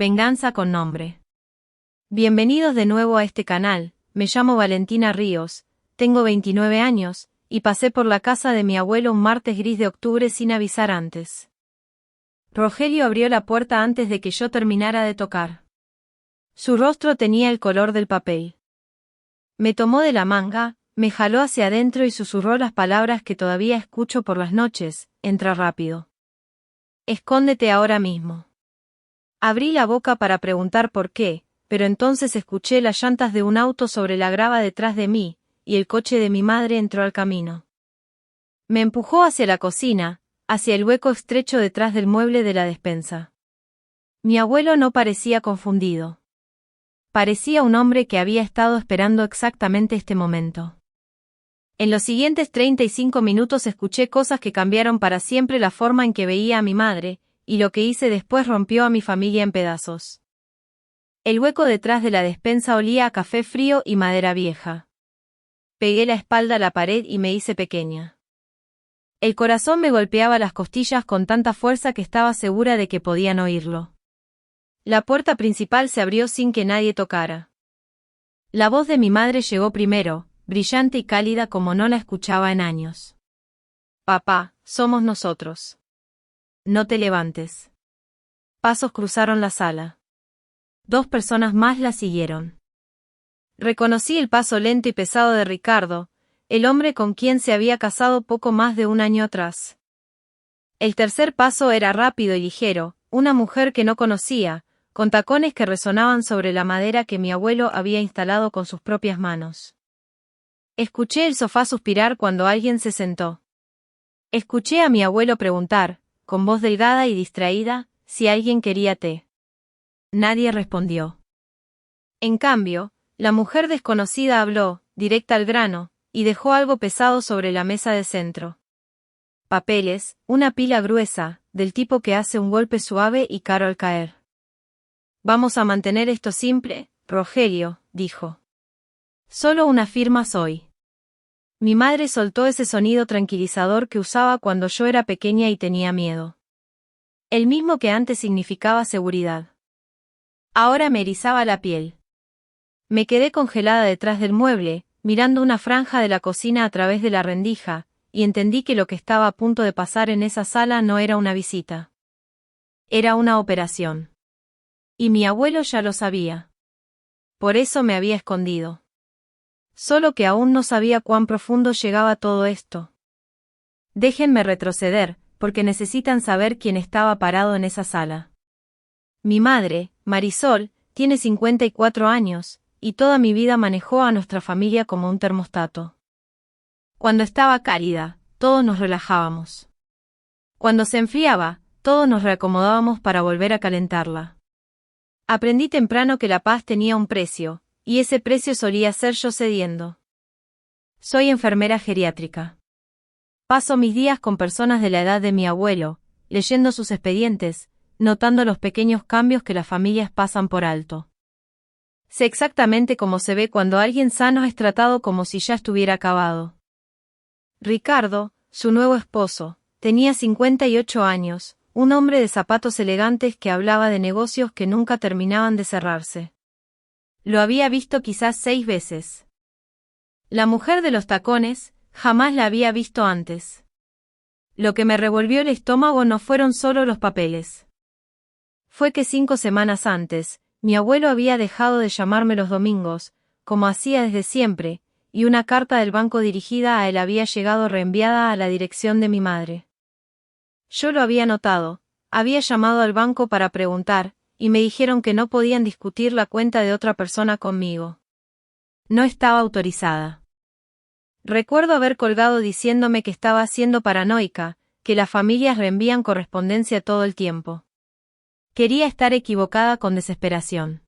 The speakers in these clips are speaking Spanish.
Venganza con nombre. Bienvenidos de nuevo a este canal. Me llamo Valentina Ríos, tengo 29 años, y pasé por la casa de mi abuelo un martes gris de octubre sin avisar antes. Rogelio abrió la puerta antes de que yo terminara de tocar. Su rostro tenía el color del papel. Me tomó de la manga, me jaló hacia adentro y susurró las palabras que todavía escucho por las noches: entra rápido. Escóndete ahora mismo. Abrí la boca para preguntar por qué, pero entonces escuché las llantas de un auto sobre la grava detrás de mí, y el coche de mi madre entró al camino. Me empujó hacia la cocina, hacia el hueco estrecho detrás del mueble de la despensa. Mi abuelo no parecía confundido. Parecía un hombre que había estado esperando exactamente este momento. En los siguientes 35 minutos escuché cosas que cambiaron para siempre la forma en que veía a mi madre, y lo que hice después rompió a mi familia en pedazos. El hueco detrás de la despensa olía a café frío y madera vieja. Pegué la espalda a la pared y me hice pequeña. El corazón me golpeaba las costillas con tanta fuerza que estaba segura de que podían oírlo. La puerta principal se abrió sin que nadie tocara. La voz de mi madre llegó primero, brillante y cálida como no la escuchaba en años. Papá, somos nosotros. No te levantes. Pasos cruzaron la sala. 2 personas más la siguieron. Reconocí el paso lento y pesado de Ricardo, el hombre con quien se había casado poco más de un año atrás. El tercer paso era rápido y ligero, una mujer que no conocía, con tacones que resonaban sobre la madera que mi abuelo había instalado con sus propias manos. Escuché el sofá suspirar cuando alguien se sentó. Escuché a mi abuelo preguntar, con voz delgada y distraída, si alguien quería té. Nadie respondió. En cambio, la mujer desconocida habló, directa al grano, y dejó algo pesado sobre la mesa de centro. Papeles, una pila gruesa, del tipo que hace un golpe suave y caro al caer. Vamos a mantener esto simple, Rogelio, dijo. Solo unas firmas hoy. Mi madre soltó ese sonido tranquilizador que usaba cuando yo era pequeña y tenía miedo. El mismo que antes significaba seguridad. Ahora me erizaba la piel. Me quedé congelada detrás del mueble, mirando una franja de la cocina a través de la rendija, y entendí que lo que estaba a punto de pasar en esa sala no era una visita. Era una operación. Y mi abuelo ya lo sabía. Por eso me había escondido. Solo que aún no sabía cuán profundo llegaba todo esto. Déjenme retroceder, porque necesitan saber quién estaba parado en esa sala. Mi madre, Marisol, tiene 54 años, y toda mi vida manejó a nuestra familia como un termostato. Cuando estaba cálida, todos nos relajábamos. Cuando se enfriaba, todos nos reacomodábamos para volver a calentarla. Aprendí temprano que la paz tenía un precio, y ese precio solía ser yo cediendo. Soy enfermera geriátrica. Paso mis días con personas de la edad de mi abuelo, leyendo sus expedientes, notando los pequeños cambios que las familias pasan por alto. Sé exactamente cómo se ve cuando alguien sano es tratado como si ya estuviera acabado. Ricardo, su nuevo esposo, tenía 58 años, un hombre de zapatos elegantes que hablaba de negocios que nunca terminaban de cerrarse. Lo había visto quizás 6 veces. La mujer de los tacones, jamás la había visto antes. Lo que me revolvió el estómago no fueron solo los papeles. Fue que 5 semanas antes, mi abuelo había dejado de llamarme los domingos, como hacía desde siempre, y una carta del banco dirigida a él había llegado reenviada a la dirección de mi madre. Yo lo había notado, había llamado al banco para preguntar, y me dijeron que no podían discutir la cuenta de otra persona conmigo. No estaba autorizada. Recuerdo haber colgado diciéndome que estaba siendo paranoica, que las familias reenvían correspondencia todo el tiempo. Quería estar equivocada con desesperación.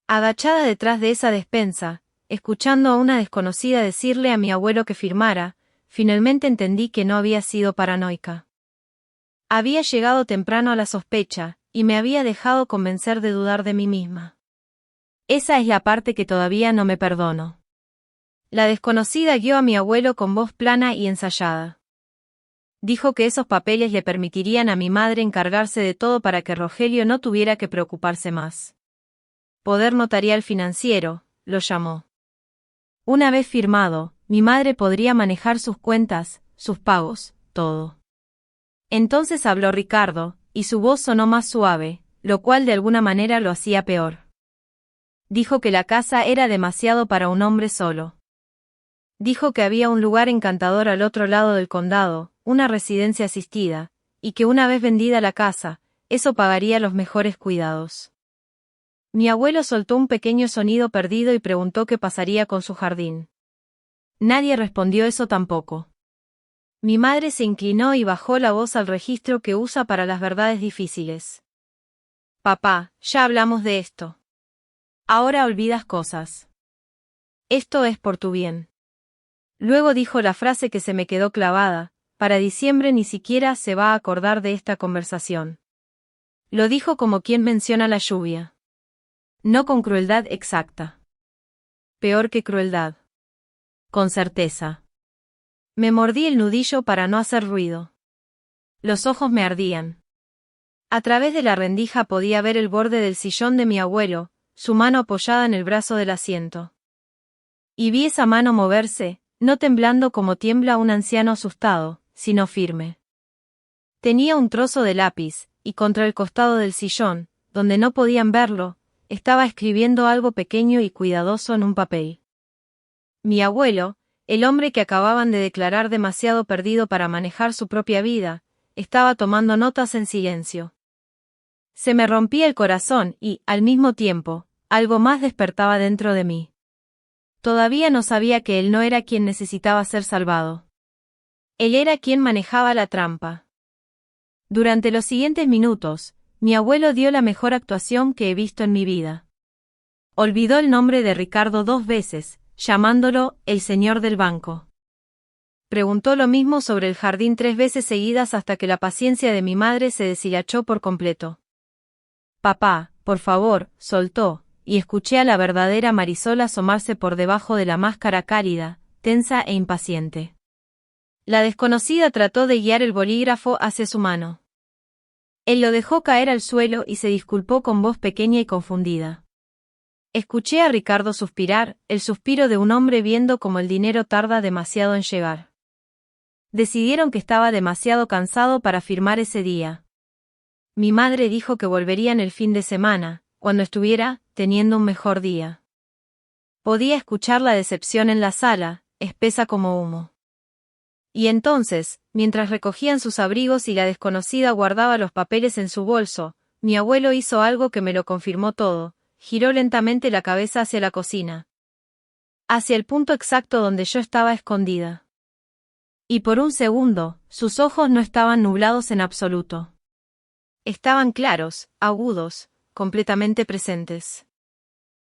Agachada detrás de esa despensa, escuchando a una desconocida decirle a mi abuelo que firmara, finalmente entendí que no había sido paranoica. Había llegado temprano a la sospecha, y me había dejado convencer de dudar de mí misma. Esa es la parte que todavía no me perdono. La desconocida guió a mi abuelo con voz plana y ensayada. Dijo que esos papeles le permitirían a mi madre encargarse de todo para que Rogelio no tuviera que preocuparse más. Poder notarial financiero, lo llamó. Una vez firmado, mi madre podría manejar sus cuentas, sus pagos, todo. Entonces habló Ricardo, y su voz sonó más suave, lo cual de alguna manera lo hacía peor. Dijo que la casa era demasiado para un hombre solo. Dijo que había un lugar encantador al otro lado del condado, una residencia asistida, y que una vez vendida la casa, eso pagaría los mejores cuidados. Mi abuelo soltó un pequeño sonido perdido y preguntó qué pasaría con su jardín. Nadie respondió eso tampoco. Mi madre se inclinó y bajó la voz al registro que usa para las verdades difíciles. Papá, ya hablamos de esto. Ahora olvidas cosas. Esto es por tu bien. Luego dijo la frase que se me quedó clavada: para diciembre ni siquiera se va a acordar de esta conversación. Lo dijo como quien menciona la lluvia. No con crueldad exacta. Peor que crueldad. Con certeza. Me mordí el nudillo para no hacer ruido. Los ojos me ardían. A través de la rendija podía ver el borde del sillón de mi abuelo, su mano apoyada en el brazo del asiento. Y vi esa mano moverse, no temblando como tiembla un anciano asustado, sino firme. Tenía un trozo de lápiz, y contra el costado del sillón, donde no podían verlo, estaba escribiendo algo pequeño y cuidadoso en un papel. Mi abuelo, el hombre que acababan de declarar demasiado perdido para manejar su propia vida, estaba tomando notas en silencio. Se me rompía el corazón y, al mismo tiempo, algo más despertaba dentro de mí. Todavía no sabía que él no era quien necesitaba ser salvado. Él era quien manejaba la trampa. Durante los siguientes minutos, mi abuelo dio la mejor actuación que he visto en mi vida. Olvidó el nombre de Ricardo 2 veces, llamándolo el señor del banco. Preguntó lo mismo sobre el jardín 3 veces seguidas hasta que la paciencia de mi madre se deshilachó por completo. Papá, por favor, soltó, y escuché a la verdadera Marisol asomarse por debajo de la máscara cálida, tensa e impaciente. La desconocida trató de guiar el bolígrafo hacia su mano. Él lo dejó caer al suelo y se disculpó con voz pequeña y confundida. Escuché a Ricardo suspirar, el suspiro de un hombre viendo cómo el dinero tarda demasiado en llegar. Decidieron que estaba demasiado cansado para firmar ese día. Mi madre dijo que volverían el fin de semana, cuando estuviera teniendo un mejor día. Podía escuchar la decepción en la sala, espesa como humo. Y entonces, mientras recogían sus abrigos y la desconocida guardaba los papeles en su bolso, mi abuelo hizo algo que me lo confirmó todo: giró lentamente la cabeza hacia la cocina. Hacia el punto exacto donde yo estaba escondida. Y por un segundo, sus ojos no estaban nublados en absoluto. Estaban claros, agudos, completamente presentes.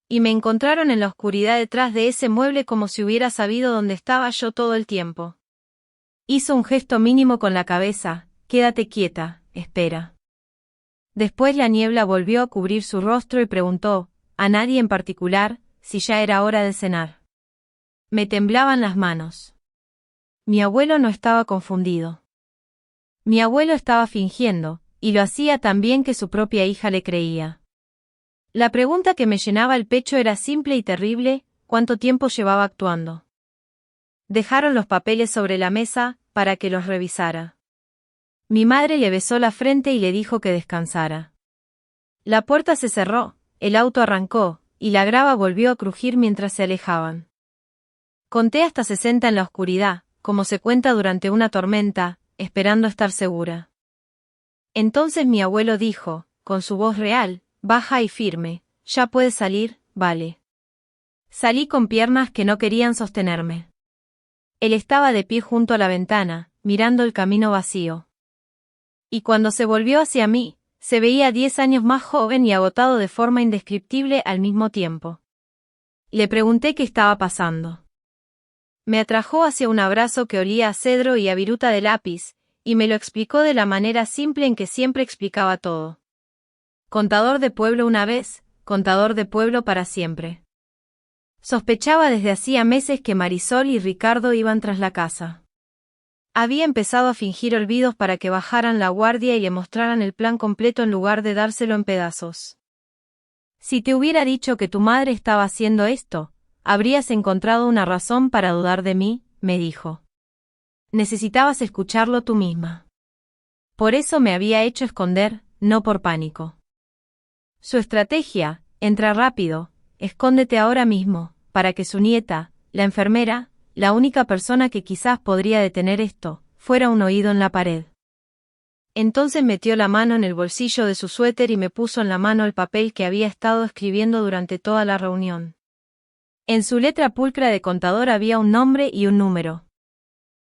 Y me encontraron en la oscuridad detrás de ese mueble como si hubiera sabido dónde estaba yo todo el tiempo. Hizo un gesto mínimo con la cabeza: quédate quieta, espera. Después la niebla volvió a cubrir su rostro y preguntó, a nadie en particular, si ya era hora de cenar. Me temblaban las manos. Mi abuelo no estaba confundido. Mi abuelo estaba fingiendo, y lo hacía tan bien que su propia hija le creía. La pregunta que me llenaba el pecho era simple y terrible: ¿cuánto tiempo llevaba actuando? Dejaron los papeles sobre la mesa, para que los revisara. Mi madre le besó la frente y le dijo que descansara. La puerta se cerró, el auto arrancó, y la grava volvió a crujir mientras se alejaban. Conté hasta 60 en la oscuridad, como se cuenta durante una tormenta, esperando estar segura. Entonces mi abuelo dijo, con su voz real, baja y firme: ya puedes salir, vale. Salí con piernas que no querían sostenerme. Él estaba de pie junto a la ventana, mirando el camino vacío. Y cuando se volvió hacia mí, se veía 10 años más joven y agotado de forma indescriptible al mismo tiempo. Le pregunté qué estaba pasando. Me atrajo hacia un abrazo que olía a cedro y a viruta de lápiz, y me lo explicó de la manera simple en que siempre explicaba todo. Contador de pueblo una vez, contador de pueblo para siempre. Sospechaba desde hacía meses que Marisol y Ricardo iban tras la casa. Había empezado a fingir olvidos para que bajaran la guardia y le mostraran el plan completo en lugar de dárselo en pedazos. Si te hubiera dicho que tu madre estaba haciendo esto, habrías encontrado una razón para dudar de mí, me dijo. Necesitabas escucharlo tú misma. Por eso me había hecho esconder, no por pánico. Su estrategia, entra rápido, escóndete ahora mismo, para que su nieta, la enfermera, la única persona que quizás podría detener esto, fuera un oído en la pared. Entonces metió la mano en el bolsillo de su suéter y me puso en la mano el papel que había estado escribiendo durante toda la reunión. En su letra pulcra de contador había un nombre y un número.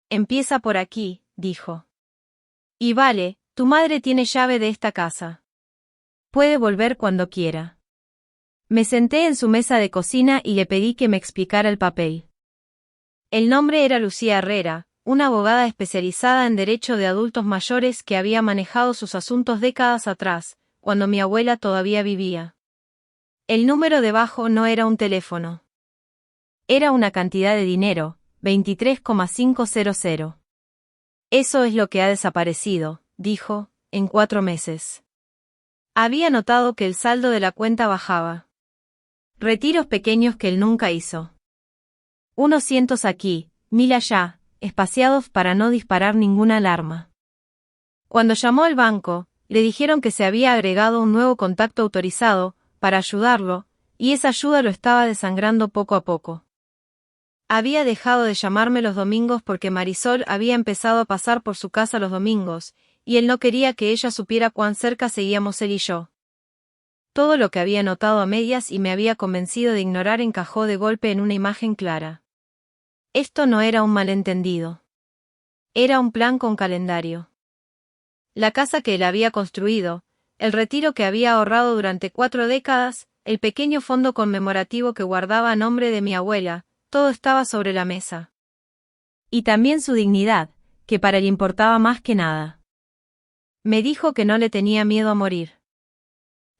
Empieza por aquí, dijo. Y vale, tu madre tiene llave de esta casa. Puede volver cuando quiera. Me senté en su mesa de cocina y le pedí que me explicara el papel. El nombre era Lucía Herrera, una abogada especializada en derecho de adultos mayores que había manejado sus asuntos décadas atrás, cuando mi abuela todavía vivía. El número debajo no era un teléfono. Era una cantidad de dinero, 23,500. Eso es lo que ha desaparecido, dijo, en 4 meses. Había notado que el saldo de la cuenta bajaba. Retiros pequeños que él nunca hizo. Unos cientos aquí, 1000 allá, espaciados para no disparar ninguna alarma. Cuando llamó al banco, le dijeron que se había agregado un nuevo contacto autorizado, para ayudarlo, y esa ayuda lo estaba desangrando poco a poco. Había dejado de llamarme los domingos porque Marisol había empezado a pasar por su casa los domingos, y él no quería que ella supiera cuán cerca seguíamos él y yo. Todo lo que había notado a medias y me había convencido de ignorar encajó de golpe en una imagen clara. Esto no era un malentendido. Era un plan con calendario. La casa que él había construido, el retiro que había ahorrado durante 4 décadas, el pequeño fondo conmemorativo que guardaba a nombre de mi abuela, todo estaba sobre la mesa. Y también su dignidad, que para él importaba más que nada. Me dijo que no le tenía miedo a morir.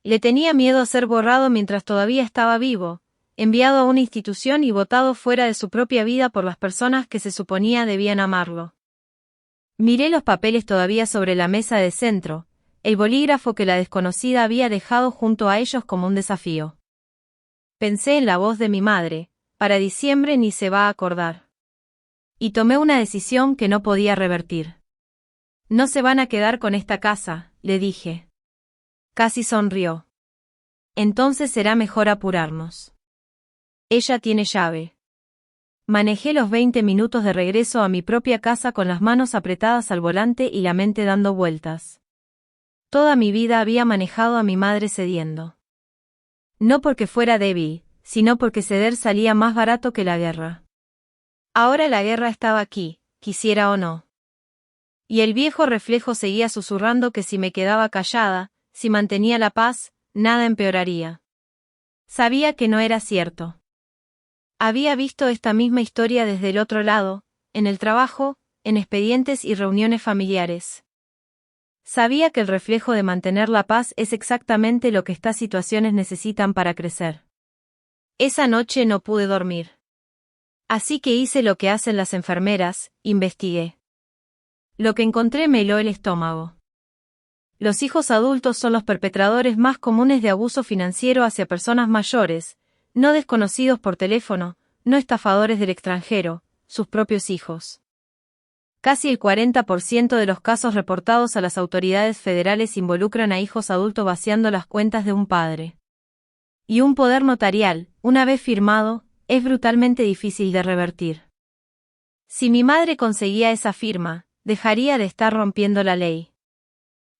Le tenía miedo a ser borrado mientras todavía estaba vivo, enviado a una institución y botado fuera de su propia vida por las personas que se suponía debían amarlo. Miré los papeles todavía sobre la mesa de centro, el bolígrafo que la desconocida había dejado junto a ellos como un desafío. Pensé en la voz de mi madre, para diciembre ni se va a acordar. Y tomé una decisión que no podía revertir. No se van a quedar con esta casa, le dije. Casi sonrió. Entonces será mejor apurarnos. Ella tiene llave. Manejé los 20 minutos de regreso a mi propia casa con las manos apretadas al volante y la mente dando vueltas. Toda mi vida había manejado a mi madre cediendo. No porque fuera débil, sino porque ceder salía más barato que la guerra. Ahora la guerra estaba aquí, quisiera o no. Y el viejo reflejo seguía susurrando que si me quedaba callada, si mantenía la paz, nada empeoraría. Sabía que no era cierto. Había visto esta misma historia desde el otro lado, en el trabajo, en expedientes y reuniones familiares. Sabía que el reflejo de mantener la paz es exactamente lo que estas situaciones necesitan para crecer. Esa noche no pude dormir. Así que hice lo que hacen las enfermeras, investigué. Lo que encontré me heló el estómago. Los hijos adultos son los perpetradores más comunes de abuso financiero hacia personas mayores, no desconocidos por teléfono, no estafadores del extranjero, sus propios hijos. Casi el 40% de los casos reportados a las autoridades federales involucran a hijos adultos vaciando las cuentas de un padre. Y un poder notarial, una vez firmado, es brutalmente difícil de revertir. Si mi madre conseguía esa firma, dejaría de estar rompiendo la ley.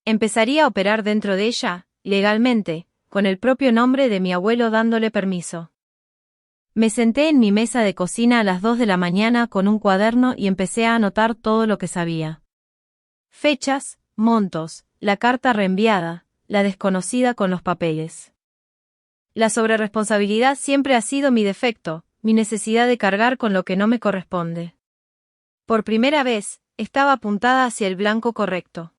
Empezaría a operar dentro de ella, legalmente, con el propio nombre de mi abuelo dándole permiso. Me senté en mi mesa de cocina a las 2 de la mañana con un cuaderno y empecé a anotar todo lo que sabía. Fechas, montos, la carta reenviada, la desconocida con los papeles. La sobreresponsabilidad siempre ha sido mi defecto, mi necesidad de cargar con lo que no me corresponde. Por primera vez, estaba apuntada hacia el blanco correcto.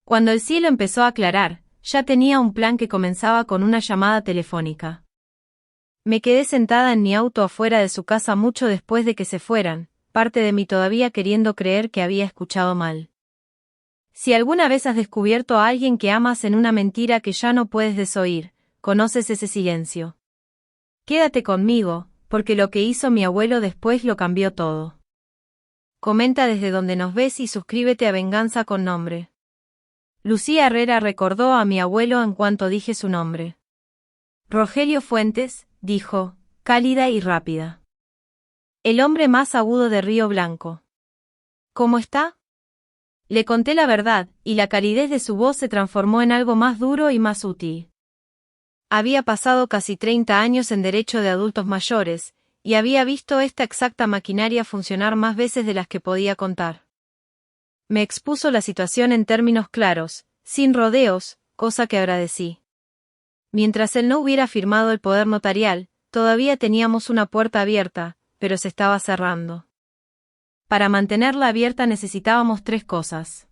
Cuando el cielo empezó a aclarar, ya tenía un plan que comenzaba con una llamada telefónica. Me quedé sentada en mi auto afuera de su casa mucho después de que se fueran, parte de mí todavía queriendo creer que había escuchado mal. Si alguna vez has descubierto a alguien que amas en una mentira que ya no puedes desoír, conoces ese silencio. Quédate conmigo, porque lo que hizo mi abuelo después lo cambió todo. Comenta desde donde nos ves y suscríbete a Venganza con Nombre. Lucía Herrera recordó a mi abuelo en cuanto dije su nombre. Rogelio Fuentes, dijo, cálida y rápida. El hombre más agudo de Río Blanco. ¿Cómo está? Le conté la verdad, y la calidez de su voz se transformó en algo más duro y más útil. Había pasado casi 30 años en derecho de adultos mayores, y había visto esta exacta maquinaria funcionar más veces de las que podía contar. Me expuso la situación en términos claros, sin rodeos, cosa que agradecí. Mientras él no hubiera firmado el poder notarial, todavía teníamos una puerta abierta, pero se estaba cerrando. Para mantenerla abierta necesitábamos 3 cosas.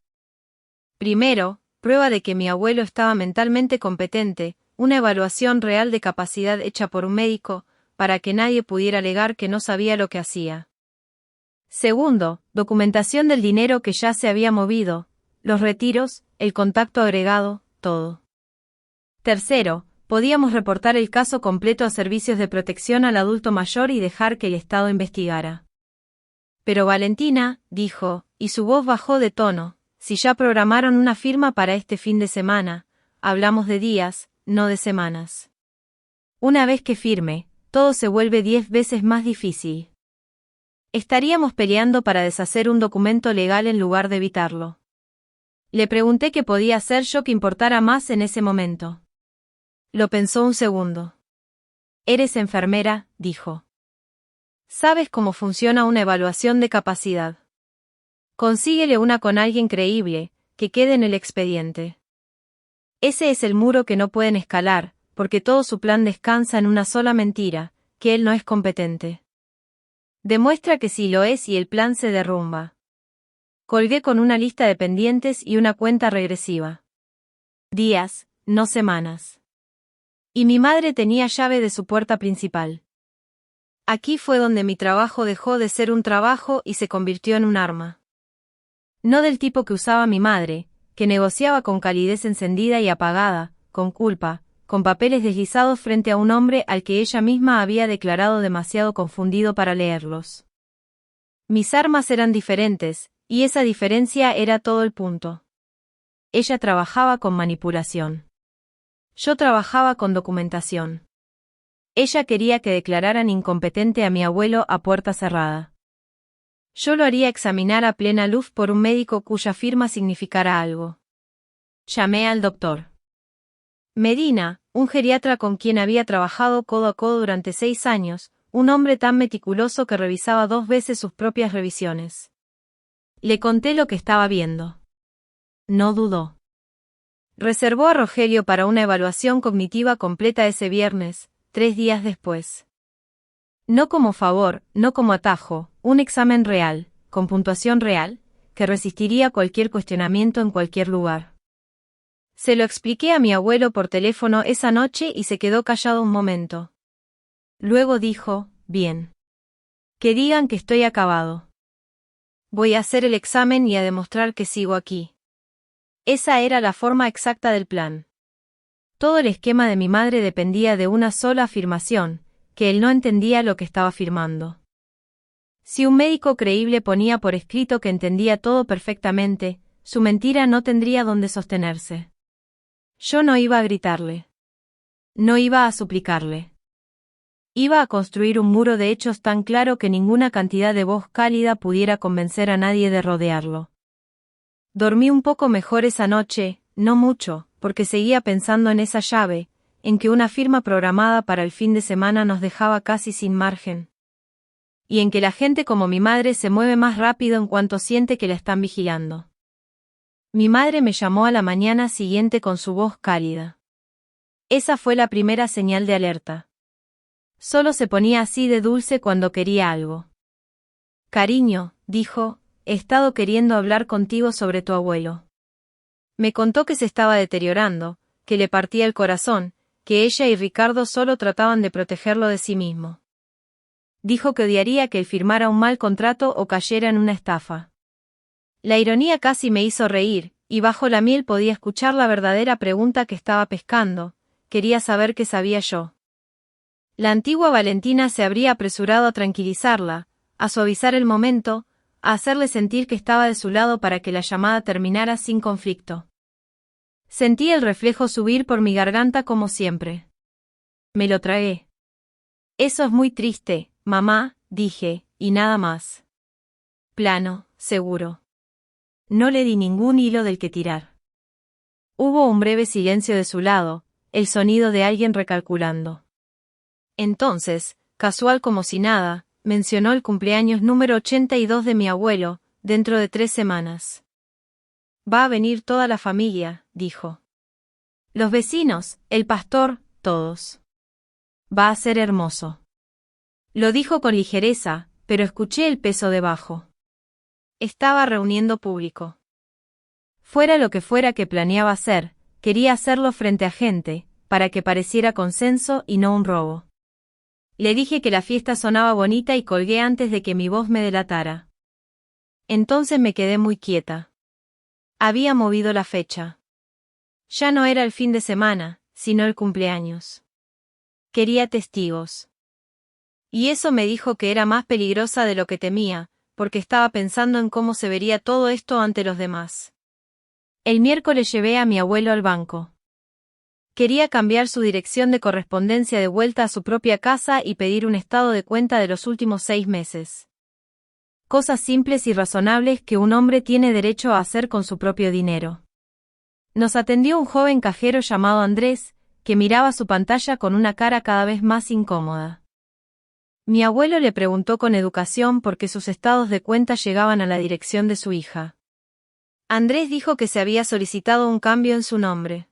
Primero, prueba de que mi abuelo estaba mentalmente competente, una evaluación real de capacidad hecha por un médico, para que nadie pudiera alegar que no sabía lo que hacía. Segundo, documentación del dinero que ya se había movido, los retiros, el contacto agregado, todo. Tercero, podíamos reportar el caso completo a servicios de protección al adulto mayor y dejar que el Estado investigara. Pero Valentina, dijo, y su voz bajó de tono, si ya programaron una firma para este fin de semana, hablamos de días, no de semanas. Una vez que firme, todo se vuelve 10 veces más difícil. Estaríamos peleando para deshacer un documento legal en lugar de evitarlo. Le pregunté qué podía hacer yo que importara más en ese momento. Lo pensó un segundo. Eres enfermera, dijo. Sabes cómo funciona una evaluación de capacidad. Consíguele una con alguien creíble, que quede en el expediente. Ese es el muro que no pueden escalar, porque todo su plan descansa en una sola mentira, que él no es competente. Demuestra que sí lo es y el plan se derrumba. Colgué con una lista de pendientes y una cuenta regresiva. Días, no semanas. Y mi madre tenía llave de su puerta principal. Aquí fue donde mi trabajo dejó de ser un trabajo y se convirtió en un arma. No del tipo que usaba mi madre, que negociaba con calidez encendida y apagada, con culpa, con papeles deslizados frente a un hombre al que ella misma había declarado demasiado confundido para leerlos. Mis armas eran diferentes, y esa diferencia era todo el punto. Ella trabajaba con manipulación. Yo trabajaba con documentación. Ella quería que declararan incompetente a mi abuelo a puerta cerrada. Yo lo haría examinar a plena luz por un médico cuya firma significara algo. Llamé al doctor Medina, un geriatra con quien había trabajado codo a codo durante 6 años, un hombre tan meticuloso que revisaba 2 veces sus propias revisiones. Le conté lo que estaba viendo. No dudó. Reservó a Rogelio para una evaluación cognitiva completa ese viernes, 3 días después. No como favor, no como atajo, un examen real, con puntuación real, que resistiría cualquier cuestionamiento en cualquier lugar. Se lo expliqué a mi abuelo por teléfono esa noche y se quedó callado un momento. Luego dijo, bien. Que digan que estoy acabado. Voy a hacer el examen y a demostrar que sigo aquí. Esa era la forma exacta del plan. Todo el esquema de mi madre dependía de una sola afirmación, que él no entendía lo que estaba firmando. Si un médico creíble ponía por escrito que entendía todo perfectamente, su mentira no tendría dónde sostenerse. Yo no iba a gritarle. No iba a suplicarle. Iba a construir un muro de hechos tan claro que ninguna cantidad de voz cálida pudiera convencer a nadie de rodearlo. Dormí un poco mejor esa noche, no mucho, porque seguía pensando en esa llave, en que una firma programada para el fin de semana nos dejaba casi sin margen. Y en que la gente como mi madre se mueve más rápido en cuanto siente que la están vigilando. Mi madre me llamó a la mañana siguiente con su voz cálida. Esa fue la primera señal de alerta. Solo se ponía así de dulce cuando quería algo. Cariño, dijo, he estado queriendo hablar contigo sobre tu abuelo. Me contó que se estaba deteriorando, que le partía el corazón, que ella y Ricardo solo trataban de protegerlo de sí mismo. Dijo que odiaría que él firmara un mal contrato o cayera en una estafa. La ironía casi me hizo reír, y bajo la miel podía escuchar la verdadera pregunta que estaba pescando. Quería saber qué sabía yo. La antigua Valentina se habría apresurado a tranquilizarla, a suavizar el momento, a hacerle sentir que estaba de su lado para que la llamada terminara sin conflicto. Sentí el reflejo subir por mi garganta como siempre. Me lo tragué. Eso es muy triste, mamá, dije, y nada más. Plano, seguro. No le di ningún hilo del que tirar. Hubo un breve silencio de su lado, el sonido de alguien recalculando. Entonces, casual como si nada, mencionó el cumpleaños número 82 de mi abuelo, dentro de 3 semanas. Va a venir toda la familia, dijo. Los vecinos, el pastor, todos. Va a ser hermoso. Lo dijo con ligereza, pero escuché el peso debajo. Estaba reuniendo público. Fuera lo que fuera que planeaba hacer, quería hacerlo frente a gente, para que pareciera consenso y no un robo. Le dije que la fiesta sonaba bonita y colgué antes de que mi voz me delatara. Entonces me quedé muy quieta. Había movido la fecha. Ya no era el fin de semana, sino el cumpleaños. Quería testigos. Y eso me dijo que era más peligrosa de lo que temía, porque estaba pensando en cómo se vería todo esto ante los demás. El miércoles llevé a mi abuelo al banco. Quería cambiar su dirección de correspondencia de vuelta a su propia casa y pedir un estado de cuenta de los últimos 6 meses. Cosas simples y razonables que un hombre tiene derecho a hacer con su propio dinero. Nos atendió un joven cajero llamado Andrés, que miraba su pantalla con una cara cada vez más incómoda. Mi abuelo le preguntó con educación por qué sus estados de cuenta llegaban a la dirección de su hija. Andrés dijo que se había solicitado un cambio en su nombre.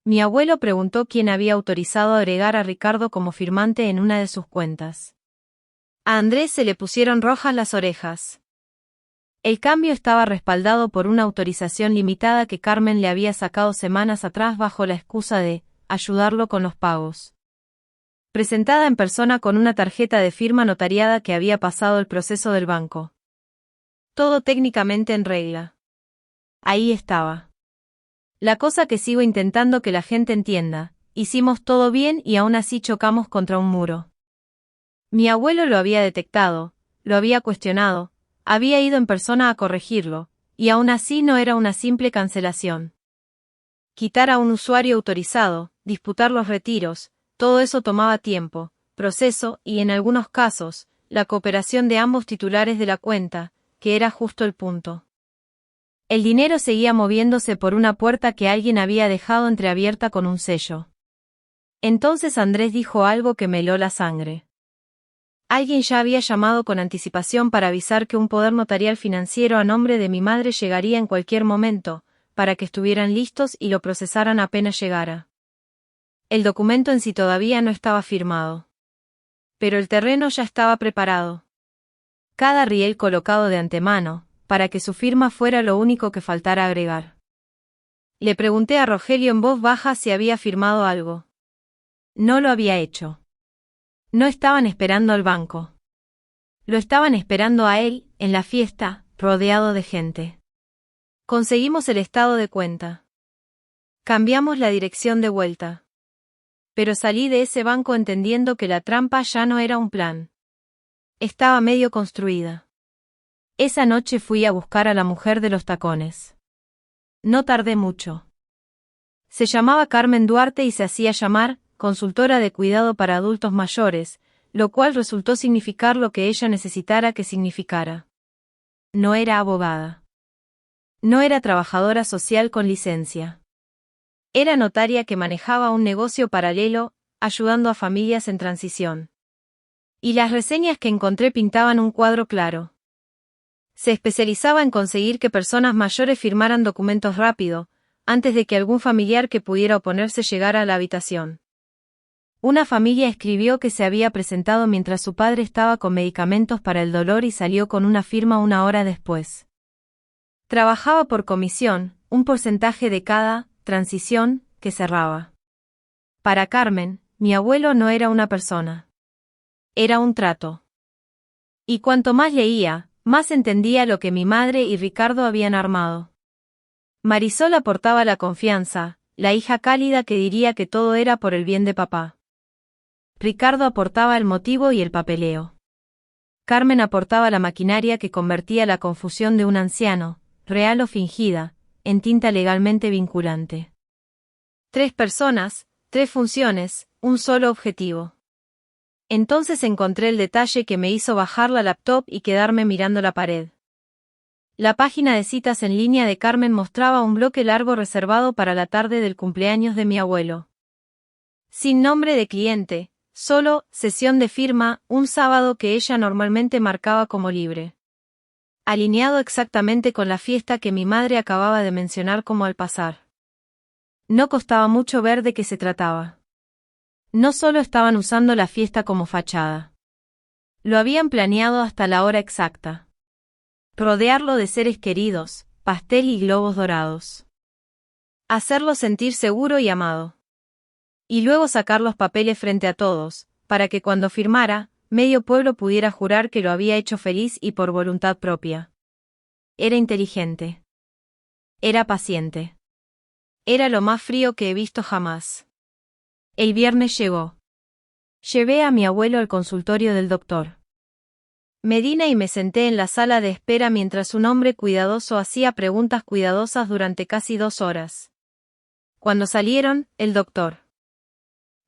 Mi abuelo preguntó quién había autorizado agregar a Ricardo como firmante en una de sus cuentas. A Andrés se le pusieron rojas las orejas. El cambio estaba respaldado por una autorización limitada que Carmen le había sacado semanas atrás bajo la excusa de ayudarlo con los pagos. Presentada en persona con una tarjeta de firma notariada que había pasado el proceso del banco. Todo técnicamente en regla. Ahí estaba. La cosa que sigo intentando que la gente entienda, hicimos todo bien y aún así chocamos contra un muro. Mi abuelo lo había detectado, lo había cuestionado, había ido en persona a corregirlo, y aún así no era una simple cancelación. Quitar a un usuario autorizado, disputar los retiros, todo eso tomaba tiempo, proceso y en algunos casos, la cooperación de ambos titulares de la cuenta, que era justo el punto. El dinero seguía moviéndose por una puerta que alguien había dejado entreabierta con un sello. Entonces Andrés dijo algo que me heló la sangre. Alguien ya había llamado con anticipación para avisar que un poder notarial financiero a nombre de mi madre llegaría en cualquier momento, para que estuvieran listos y lo procesaran apenas llegara. El documento en sí todavía no estaba firmado. Pero el terreno ya estaba preparado. Cada riel colocado de antemano, para que su firma fuera lo único que faltara agregar. Le pregunté a Rogelio en voz baja si había firmado algo. No lo había hecho. No estaban esperando al banco. Lo estaban esperando a él, en la fiesta, rodeado de gente. Conseguimos el estado de cuenta. Cambiamos la dirección de vuelta. Pero salí de ese banco entendiendo que la trampa ya no era un plan. Estaba medio construida. Esa noche fui a buscar a la mujer de los tacones. No tardé mucho. Se llamaba Carmen Duarte y se hacía llamar consultora de cuidado para adultos mayores, lo cual resultó significar lo que ella necesitara que significara. No era abogada. No era trabajadora social con licencia. Era notaria que manejaba un negocio paralelo, ayudando a familias en transición. Y las reseñas que encontré pintaban un cuadro claro. Se especializaba en conseguir que personas mayores firmaran documentos rápido, antes de que algún familiar que pudiera oponerse llegara a la habitación. Una familia escribió que se había presentado mientras su padre estaba con medicamentos para el dolor y salió con una firma 1 hora después. Trabajaba por comisión, un porcentaje de cada transición que cerraba. Para Carmen, mi abuelo no era una persona. Era un trato. Y cuanto más leía, más entendía lo que mi madre y Ricardo habían armado. Marisol aportaba la confianza, la hija cálida que diría que todo era por el bien de papá. Ricardo aportaba el motivo y el papeleo. Carmen aportaba la maquinaria que convertía la confusión de un anciano, real o fingida, en tinta legalmente vinculante. 3 personas, 3 funciones, un solo objetivo. Entonces encontré el detalle que me hizo bajar la laptop y quedarme mirando la pared. La página de citas en línea de Carmen mostraba un bloque largo reservado para la tarde del cumpleaños de mi abuelo. Sin nombre de cliente, solo sesión de firma, un sábado que ella normalmente marcaba como libre. Alineado exactamente con la fiesta que mi madre acababa de mencionar como al pasar. No costaba mucho ver de qué se trataba. No solo estaban usando la fiesta como fachada. Lo habían planeado hasta la hora exacta. Rodearlo de seres queridos, pastel y globos dorados. Hacerlo sentir seguro y amado. Y luego sacar los papeles frente a todos, para que cuando firmara, medio pueblo pudiera jurar que lo había hecho feliz y por voluntad propia. Era inteligente. Era paciente. Era lo más frío que he visto jamás. El viernes llegó. Llevé a mi abuelo al consultorio del doctor Medina y me senté en la sala de espera mientras un hombre cuidadoso hacía preguntas cuidadosas durante casi 2 horas. Cuando salieron, el doctor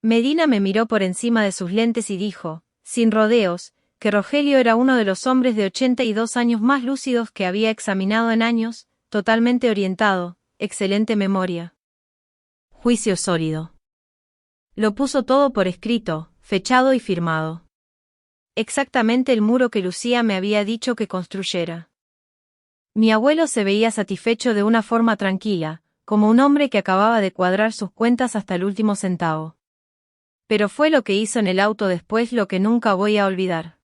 Medina me miró por encima de sus lentes y dijo, sin rodeos, que Rogelio era uno de los hombres de 82 años más lúcidos que había examinado en años, totalmente orientado, excelente memoria. Juicio sólido. Lo puso todo por escrito, fechado y firmado. Exactamente el muro que Lucía me había dicho que construyera. Mi abuelo se veía satisfecho de una forma tranquila, como un hombre que acababa de cuadrar sus cuentas hasta el último centavo. Pero fue lo que hizo en el auto después lo que nunca voy a olvidar.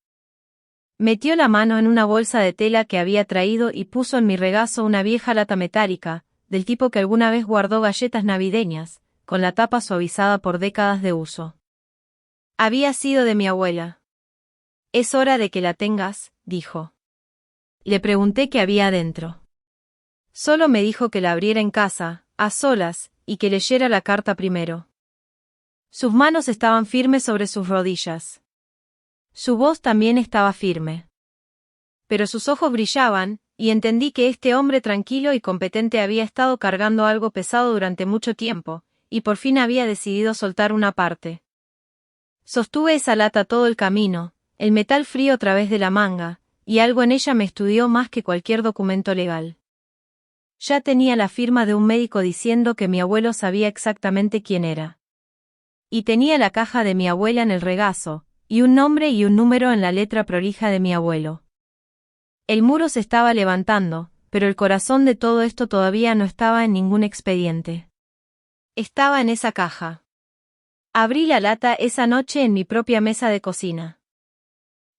Metió la mano en una bolsa de tela que había traído y puso en mi regazo una vieja lata metálica, del tipo que alguna vez guardó galletas navideñas, con la tapa suavizada por décadas de uso. Había sido de mi abuela. Es hora de que la tengas, dijo. Le pregunté qué había adentro. Solo me dijo que la abriera en casa, a solas, y que leyera la carta primero. Sus manos estaban firmes sobre sus rodillas. Su voz también estaba firme. Pero sus ojos brillaban, y entendí que este hombre tranquilo y competente había estado cargando algo pesado durante mucho tiempo, y por fin había decidido soltar una parte. Sostuve esa lata todo el camino, el metal frío a través de la manga, y algo en ella me estudió más que cualquier documento legal. Ya tenía la firma de un médico diciendo que mi abuelo sabía exactamente quién era. Y tenía la caja de mi abuela en el regazo, y un nombre y un número en la letra prolija de mi abuelo. El muro se estaba levantando, pero el corazón de todo esto todavía no estaba en ningún expediente. Estaba en esa caja. Abrí la lata esa noche en mi propia mesa de cocina.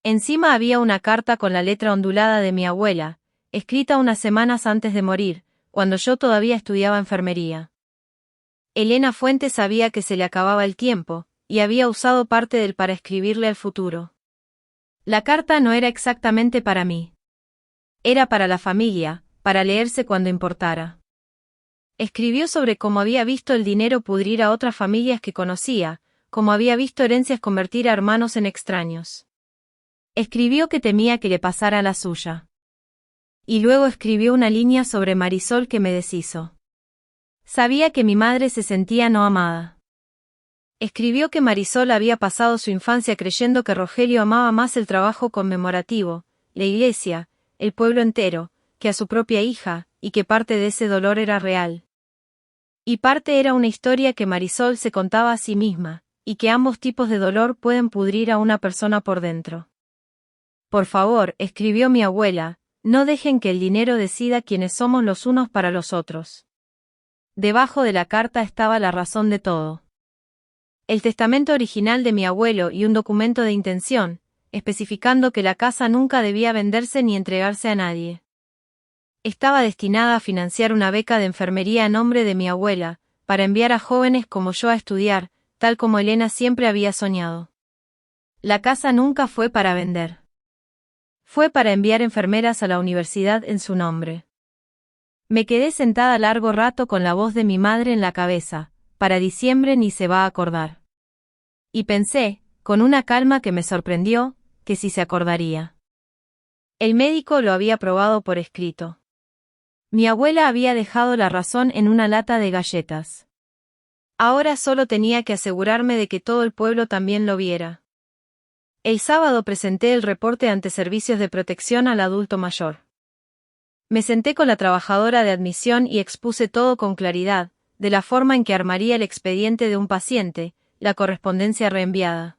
Encima había una carta con la letra ondulada de mi abuela, escrita unas semanas antes de morir, cuando yo todavía estudiaba enfermería. Elena Fuentes sabía que se le acababa el tiempo, y había usado parte del para escribirle al futuro. La carta no era exactamente para mí. Era para la familia, para leerse cuando importara. Escribió sobre cómo había visto el dinero pudrir a otras familias que conocía, cómo había visto herencias convertir a hermanos en extraños. Escribió que temía que le pasara la suya. Y luego escribió una línea sobre Marisol que me deshizo. Sabía que mi madre se sentía no amada. Escribió que Marisol había pasado su infancia creyendo que Rogelio amaba más el trabajo conmemorativo, la iglesia, el pueblo entero, que a su propia hija, y que parte de ese dolor era real. Y parte era una historia que Marisol se contaba a sí misma, y que ambos tipos de dolor pueden pudrir a una persona por dentro. Por favor, escribió mi abuela, no dejen que el dinero decida quiénes somos los unos para los otros. Debajo de la carta estaba la razón de todo. El testamento original de mi abuelo y un documento de intención, especificando que la casa nunca debía venderse ni entregarse a nadie. Estaba destinada a financiar una beca de enfermería a nombre de mi abuela, para enviar a jóvenes como yo a estudiar, tal como Elena siempre había soñado. La casa nunca fue para vender. Fue para enviar enfermeras a la universidad en su nombre. Me quedé sentada largo rato con la voz de mi madre en la cabeza, para diciembre ni se va a acordar. Y pensé, con una calma que me sorprendió, que sí se acordaría. El médico lo había probado por escrito. Mi abuela había dejado la razón en una lata de galletas. Ahora solo tenía que asegurarme de que todo el pueblo también lo viera. El sábado presenté el reporte ante Servicios de Protección al Adulto Mayor. Me senté con la trabajadora de admisión y expuse todo con claridad, de la forma en que armaría el expediente de un paciente, la correspondencia reenviada.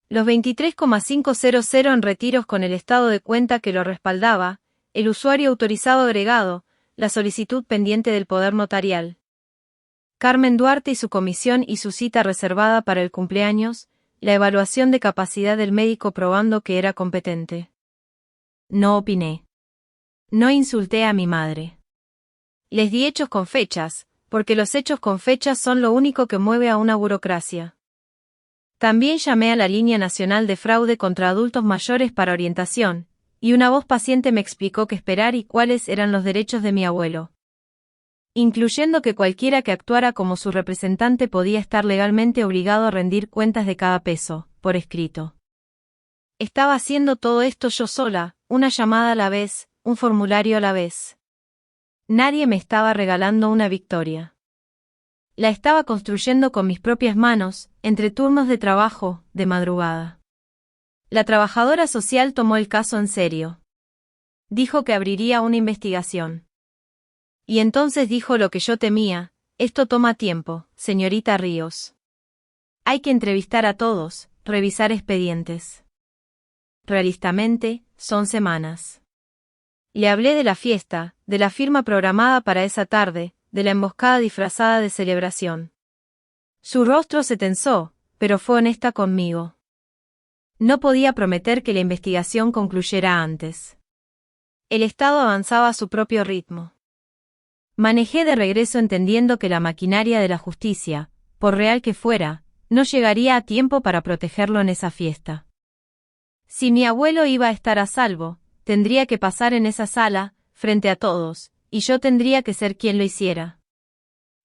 Los 23,500 en retiros con el estado de cuenta que lo respaldaba, el usuario autorizado agregado, la solicitud pendiente del poder notarial. Carmen Duarte y su comisión y su cita reservada para el cumpleaños, la evaluación de capacidad del médico probando que era competente. No opiné. No insulté a mi madre. Les di hechos con fechas, porque los hechos con fechas son lo único que mueve a una burocracia. También llamé a la Línea Nacional de Fraude contra Adultos Mayores para orientación, y una voz paciente me explicó qué esperar y cuáles eran los derechos de mi abuelo. Incluyendo que cualquiera que actuara como su representante podía estar legalmente obligado a rendir cuentas de cada peso, por escrito. Estaba haciendo todo esto yo sola, una llamada a la vez, un formulario a la vez. Nadie me estaba regalando una victoria. La estaba construyendo con mis propias manos, entre turnos de trabajo, de madrugada. La trabajadora social tomó el caso en serio. Dijo que abriría una investigación. Y entonces dijo lo que yo temía: esto toma tiempo, señorita Ríos. Hay que entrevistar a todos, revisar expedientes. Realistamente, son semanas. Le hablé de la fiesta, de la firma programada para esa tarde, de la emboscada disfrazada de celebración. Su rostro se tensó, pero fue honesta conmigo. No podía prometer que la investigación concluyera antes. El Estado avanzaba a su propio ritmo. Manejé de regreso entendiendo que la maquinaria de la justicia, por real que fuera, no llegaría a tiempo para protegerlo en esa fiesta. Si mi abuelo iba a estar a salvo, tendría que pasar en esa sala, frente a todos, y yo tendría que ser quien lo hiciera.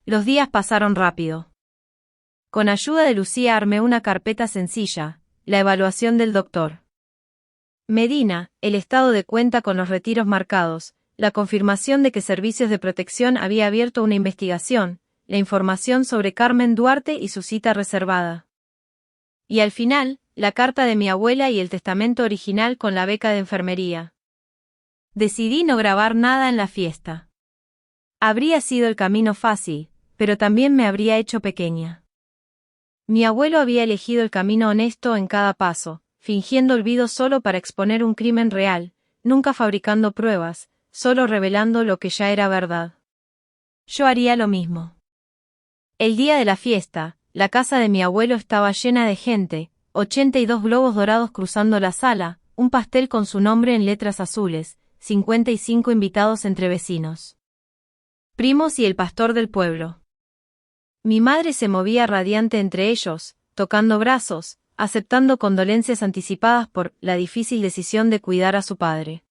Los días pasaron rápido. Con ayuda de Lucía armé una carpeta sencilla, la evaluación del doctor Medina, el estado de cuenta con los retiros marcados, la confirmación de que Servicios de Protección había abierto una investigación, la información sobre Carmen Duarte y su cita reservada. Y al final, la carta de mi abuela y el testamento original con la beca de enfermería. Decidí no grabar nada en la fiesta. Habría sido el camino fácil, pero también me habría hecho pequeña. Mi abuelo había elegido el camino honesto en cada paso, fingiendo olvido solo para exponer un crimen real, nunca fabricando pruebas, solo revelando lo que ya era verdad. Yo haría lo mismo. El día de la fiesta, la casa de mi abuelo estaba llena de gente, 82 globos dorados cruzando la sala, un pastel con su nombre en letras azules, 55 invitados entre vecinos, primos y el pastor del pueblo. Mi madre se movía radiante entre ellos, tocando brazos, aceptando condolencias anticipadas por la difícil decisión de cuidar a su padre.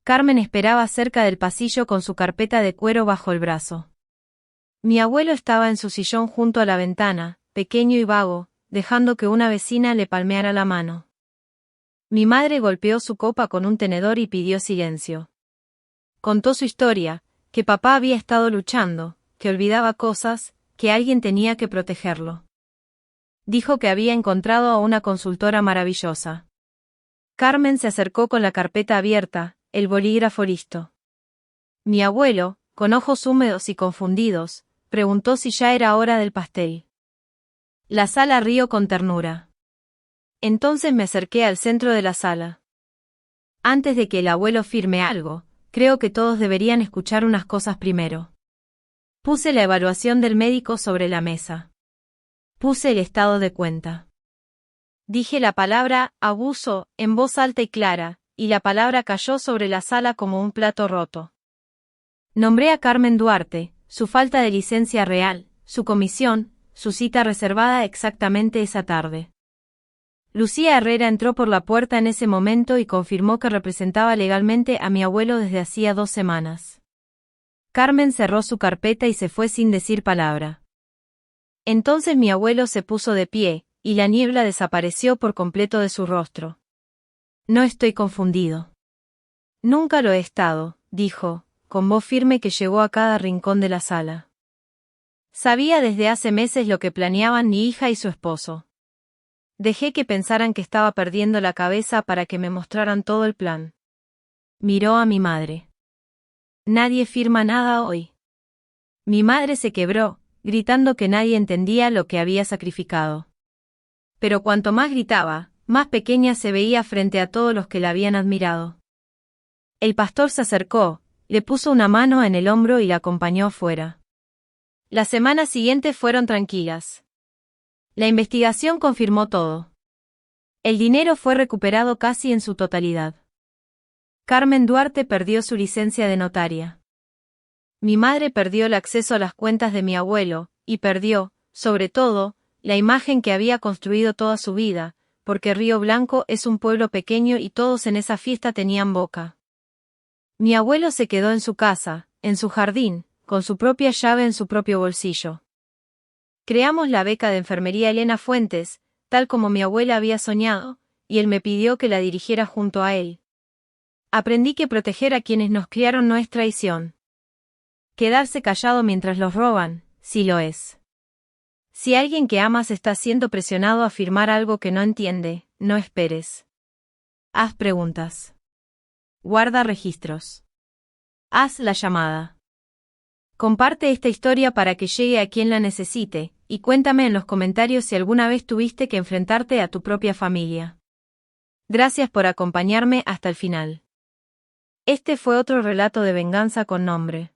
Carmen esperaba cerca del pasillo con su carpeta de cuero bajo el brazo. Mi abuelo estaba en su sillón junto a la ventana, pequeño y vago, dejando que una vecina le palmeara la mano. Mi madre golpeó su copa con un tenedor y pidió silencio. Contó su historia, que papá había estado luchando, que olvidaba cosas, que alguien tenía que protegerlo. Dijo que había encontrado a una consultora maravillosa. Carmen se acercó con la carpeta abierta, el bolígrafo listo. Mi abuelo, con ojos húmedos y confundidos, preguntó si ya era hora del pastel. La sala rió con ternura. Entonces me acerqué al centro de la sala. Antes de que el abuelo firme algo, creo que todos deberían escuchar unas cosas primero. Puse la evaluación del médico sobre la mesa. Puse el estado de cuenta. Dije la palabra abuso en voz alta y clara, y la palabra cayó sobre la sala como un plato roto. Nombré a Carmen Duarte, su falta de licencia real, su comisión, su cita reservada exactamente esa tarde. Lucía Herrera entró por la puerta en ese momento y confirmó que representaba legalmente a mi abuelo desde hacía 2 semanas. Carmen cerró su carpeta y se fue sin decir palabra. Entonces mi abuelo se puso de pie, y la niebla desapareció por completo de su rostro. No estoy confundido. Nunca lo he estado, dijo, con voz firme que llegó a cada rincón de la sala. Sabía desde hace meses lo que planeaban mi hija y su esposo. Dejé que pensaran que estaba perdiendo la cabeza para que me mostraran todo el plan. Miró a mi madre. Nadie firma nada hoy. Mi madre se quebró, gritando que nadie entendía lo que había sacrificado. Pero cuanto más gritaba, más pequeña se veía frente a todos los que la habían admirado. El pastor se acercó, le puso una mano en el hombro y la acompañó afuera. Las semanas siguientes fueron tranquilas. La investigación confirmó todo. El dinero fue recuperado casi en su totalidad. Carmen Duarte perdió su licencia de notaria. Mi madre perdió el acceso a las cuentas de mi abuelo, y perdió, sobre todo, la imagen que había construido toda su vida, porque Río Blanco es un pueblo pequeño y todos en esa fiesta tenían boca. Mi abuelo se quedó en su casa, en su jardín, con su propia llave en su propio bolsillo. Creamos la beca de enfermería Elena Fuentes, tal como mi abuela había soñado, y él me pidió que la dirigiera junto a él. Aprendí que proteger a quienes nos criaron no es traición. Quedarse callado mientras los roban, sí lo es. Si alguien que amas está siendo presionado a afirmar algo que no entiende, no esperes. Haz preguntas. Guarda registros. Haz la llamada. Comparte esta historia para que llegue a quien la necesite, y cuéntame en los comentarios si alguna vez tuviste que enfrentarte a tu propia familia. Gracias por acompañarme hasta el final. Este fue otro relato de venganza con nombre.